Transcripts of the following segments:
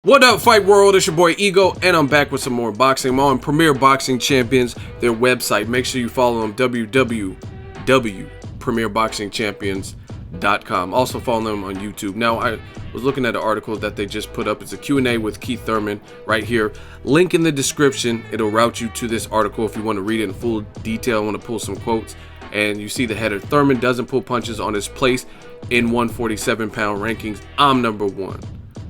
What up, Fight World? It's your boy Ego, and I'm back with some more boxing. I'm on Premier Boxing Champions, their website. Make sure you follow them, www.premierboxingchampions.com. Also follow them on YouTube. Now, I was looking at an article that they just put up. It's a Q&A with Keith Thurman right here. Link in the description. It'll route you to this article if you want to read it in full detail. I want to pull some quotes. And you see the header, Thurman doesn't pull punches on his place in 147-pound rankings. I'm number one.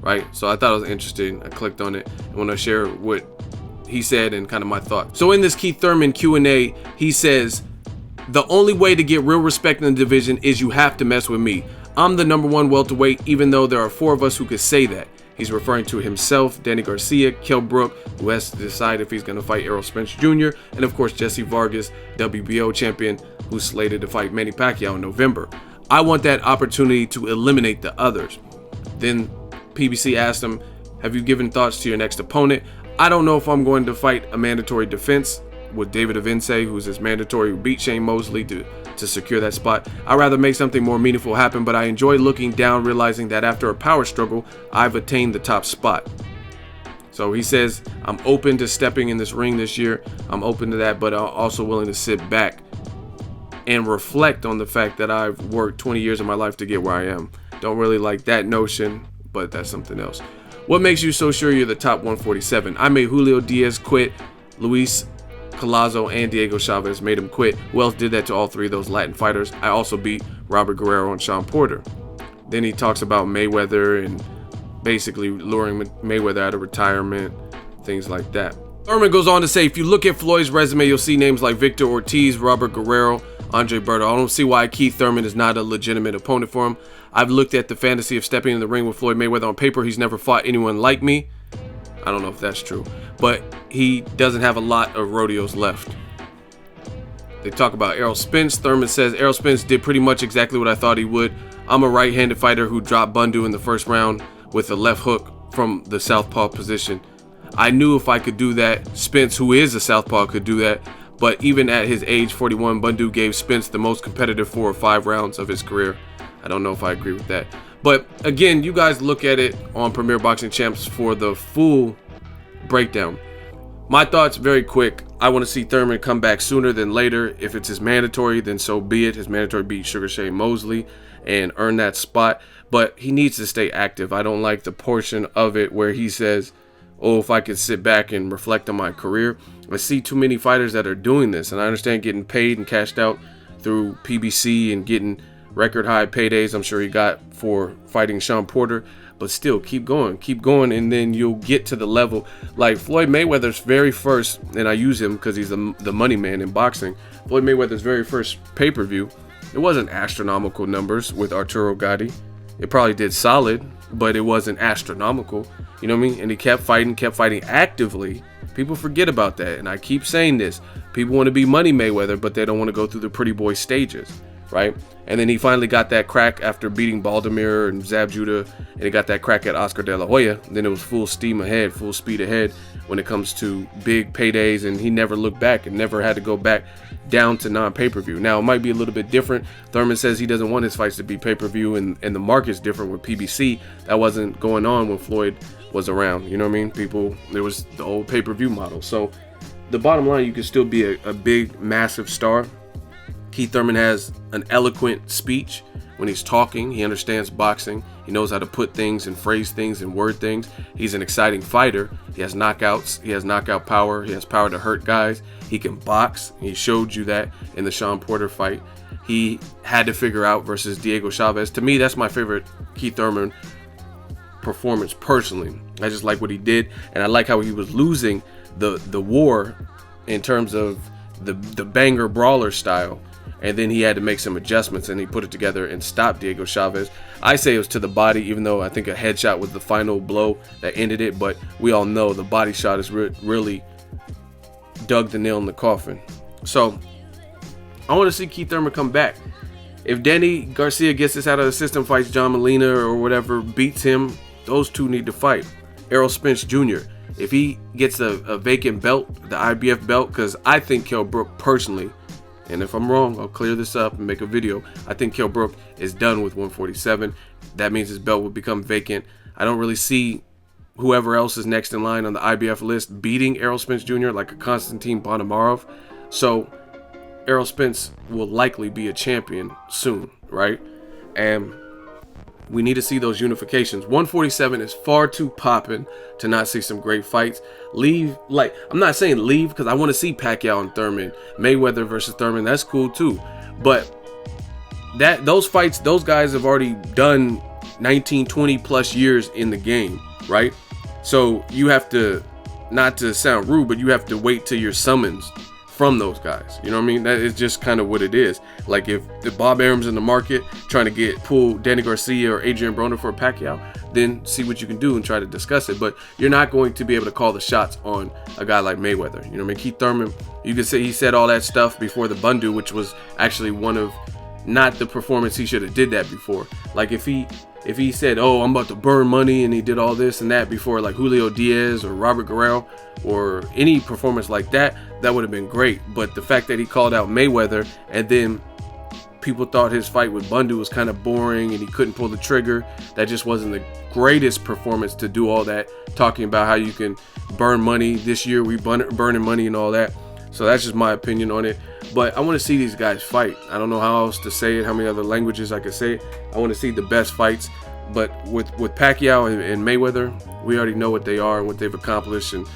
Right, so I thought it was interesting. I clicked on it. I want to share what he said and kind of my thoughts. So in this Keith Thurman Q&A, he says, the only way to get real respect in the division is you have to mess with me. I'm the number one welterweight, even though there are 4 of us who could say that. He's referring to himself, Danny Garcia, Kell Brook, who has to decide if he's going to fight Errol Spence Jr., and of course Jesse Vargas, WBO champion, who's slated to fight Manny Pacquiao in November. I want that opportunity to eliminate the others. Then PBC asked him, have you given thoughts to your next opponent? I don't know if I'm going to fight a mandatory defense with David Avince, who's his mandatory, who beat Shane Mosley to secure that spot. I'd rather make something more meaningful happen, but I enjoy looking down, realizing that after a power struggle, I've attained the top spot. So he says, I'm open to stepping in this ring this year. I'm open to that, but I'm also willing to sit back and reflect on the fact that I've worked 20 years of my life to get where I am. Don't really like that notion, but that's something else. What makes you so sure you're the top 147? I made Julio Diaz quit. Luis Collazo and Diego Chavez made him quit. Who else did that to all 3 of those Latin fighters? I also beat Robert Guerrero and Sean Porter. Then he talks about Mayweather and basically luring Mayweather out of retirement, things like that. Thurman goes on to say, if you look at Floyd's resume, you'll see names like Victor Ortiz, Robert Guerrero, Andre Berto. I don't see why Keith Thurman is not a legitimate opponent for him. I've looked at the fantasy of stepping in the ring with Floyd Mayweather on paper. He's never fought anyone like me. I don't know if that's true, but he doesn't have a lot of rodeos left. They talk about Errol Spence. Thurman says, Errol Spence did pretty much exactly what I thought he would. I'm a right-handed fighter who dropped Bundu in the first round with a left hook from the southpaw position. I knew if I could do that, Spence, who is a southpaw, could do that. But even at his age 41, Bundu gave Spence the most competitive 4 or 5 rounds of his career. I don't know if I agree with that. But again, you guys look at it on Premier Boxing Champs for the full breakdown. My thoughts very quick. I want to see Thurman come back sooner than later. If it's his mandatory, then so be it. His mandatory beat Sugar Shane Mosley and earn that spot. But he needs to stay active. I don't like the portion of it where he says, oh, if I could sit back and reflect on my career. I see too many fighters that are doing this, and I understand getting paid and cashed out through PBC and getting record high paydays I'm sure he got for fighting Sean Porter, but still keep going, and then you'll get to the level like Floyd Mayweather's very first, and I use him because he's the money man in boxing. Floyd Mayweather's very first pay-per-view, it wasn't astronomical numbers with Arturo Gatti. It probably did solid, but it wasn't astronomical. You know what I mean? And he kept fighting actively. People forget about that, and I keep saying this. People want to be Money Mayweather, but they don't want to go through the pretty boy stages, right? And then he finally got that crack after beating Baldomir and Zab Judah, and he got that crack at Oscar De La Hoya. Then it was full steam ahead, full speed ahead when it comes to big paydays, and he never looked back and never had to go back down to non-pay-per-view. Now, it might be a little bit different. Thurman says he doesn't want his fights to be pay-per-view, and the market's different with PBC. That wasn't going on when Floyd was around. You know what I mean? There was the old pay-per-view model. So the bottom line, you can still be a big, massive star. Keith Thurman has an eloquent speech when he's talking. He understands boxing. He knows how to put things and phrase things and word things. He's an exciting fighter. He has knockouts. He has knockout power. He has power to hurt guys. He can box. He showed you that in the Sean Porter fight. He had to figure out versus Diego Chavez. To me, that's my favorite Keith Thurman performance personally. I just like what he did, and I like how he was losing the war in terms of the banger brawler style. And then he had to make some adjustments, and he put it together and stopped Diego Chavez. I say it was to the body, even though I think a headshot was the final blow that ended it. But we all know the body shot has really dug the nail in the coffin. So I want to see Keith Thurman come back. If Danny Garcia gets this out of the system, fights John Molina or whatever, beats him, those 2 need to fight. Errol Spence Jr., if he gets a vacant belt, the IBF belt, because I think Kell Brook personally, and if I'm wrong, I'll clear this up and make a video. I think Kell Brook is done with 147. That means his belt will become vacant. I don't really see whoever else is next in line on the IBF list beating Errol Spence Jr. like a Konstantin Ponomarov. So Errol Spence will likely be a champion soon, right? And we need to see those unifications. 147 is far too popping to not see some great fights. I'm not saying leave, because I want to see Pacquiao and Thurman, Mayweather versus Thurman. That's cool too. But those fights, those guys have already done 19, 20 plus years in the game, right? So you have to, not to sound rude, but you have to wait till your summons from those guys. You know what I mean? That is just kind of what it is. Like if Bob Arum's in the market trying to pull Danny Garcia or Adrian Broner for a Pacquiao, then see what you can do and try to discuss it. But you're not going to be able to call the shots on a guy like Mayweather. You know what I mean? Keith Thurman, you could say he said all that stuff before the Bundu, which was actually one of not the performance he should have did that before. Like if he said, oh, I'm about to burn money, and he did all this and that before, like Julio Diaz or Robert Guerrero or any performance like that, that would have been great. But the fact that he called out Mayweather and then people thought his fight with Bundu was kind of boring and he couldn't pull the trigger, that just wasn't the greatest performance to do all that, talking about how you can burn money. This year we burning money and all that. So that's just my opinion on it. But I want to see these guys fight. I don't know how else to say it, how many other languages I could say it. I want to see the best fights. But with Pacquiao and Mayweather, we already know what they are and what they've accomplished and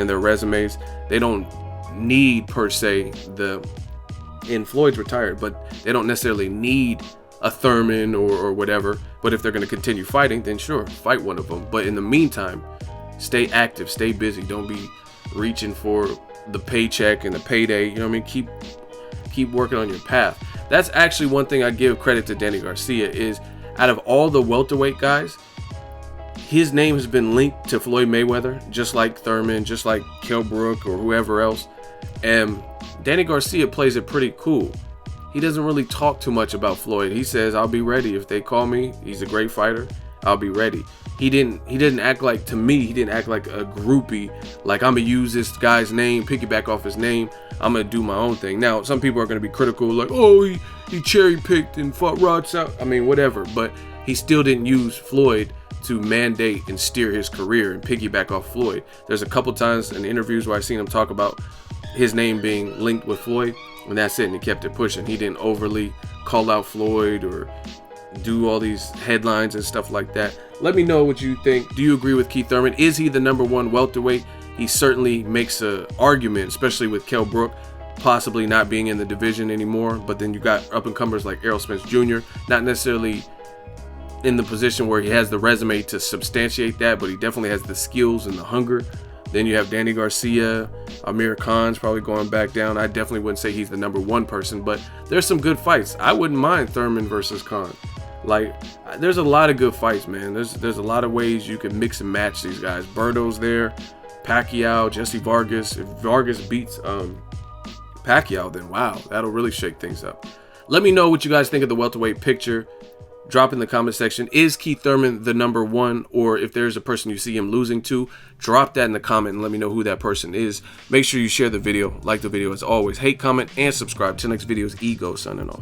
their resumes. They don't need, per se, and Floyd's retired, but they don't necessarily need a Thurman or whatever. But if they're going to continue fighting, then sure, fight one of them. But in the meantime, stay active, stay busy. Don't be reaching for the paycheck and the payday. You know what I mean? Keep working on your path. That's actually one thing I give credit to Danny Garcia is, out of all the welterweight guys, his name has been linked to Floyd Mayweather, just like Thurman, just like Kell Brook or whoever else. And Danny Garcia plays it pretty cool. He doesn't really talk too much about Floyd. He says, I'll be ready if they call me. He's a great fighter. I'll be ready. He didn't act like, to me, he didn't act like a groupie, like I'm gonna use this guy's name, piggyback off his name, I'm gonna do my own thing. Now, some people are gonna be critical, like, oh, he cherry picked and fought rods out. I mean, whatever, but he still didn't use Floyd to mandate and steer his career and piggyback off Floyd. There's a couple times in interviews where I've seen him talk about his name being linked with Floyd, and that's it, and he kept it pushing. He didn't overly call out Floyd or do all these headlines and stuff like that. Let me know what you think. Do you agree with Keith Thurman? Is he the #1 welterweight? He certainly makes an argument, especially with Kell Brook possibly not being in the division anymore. But then you got up-and-comers like Errol Spence Jr., not necessarily in the position where he has the resume to substantiate that, but he definitely has the skills and the hunger. Then you have Danny Garcia, Amir Khan's probably going back down. I definitely wouldn't say he's the #1 person, but there's some good fights. I wouldn't mind Thurman versus Khan. Like, there's a lot of good fights, man. There's a lot of ways you can mix and match these guys. Berto's there, Pacquiao, Jesse Vargas. If Vargas beats Pacquiao, then wow, that'll really shake things up. Let me know what you guys think of the welterweight picture. Drop in the comment section. Is Keith Thurman the #1? Or if there's a person you see him losing to, drop that in the comment and let me know who that person is. Make sure you share the video, like the video as always. Hate, comment, and subscribe. Till next video is Ego signing off.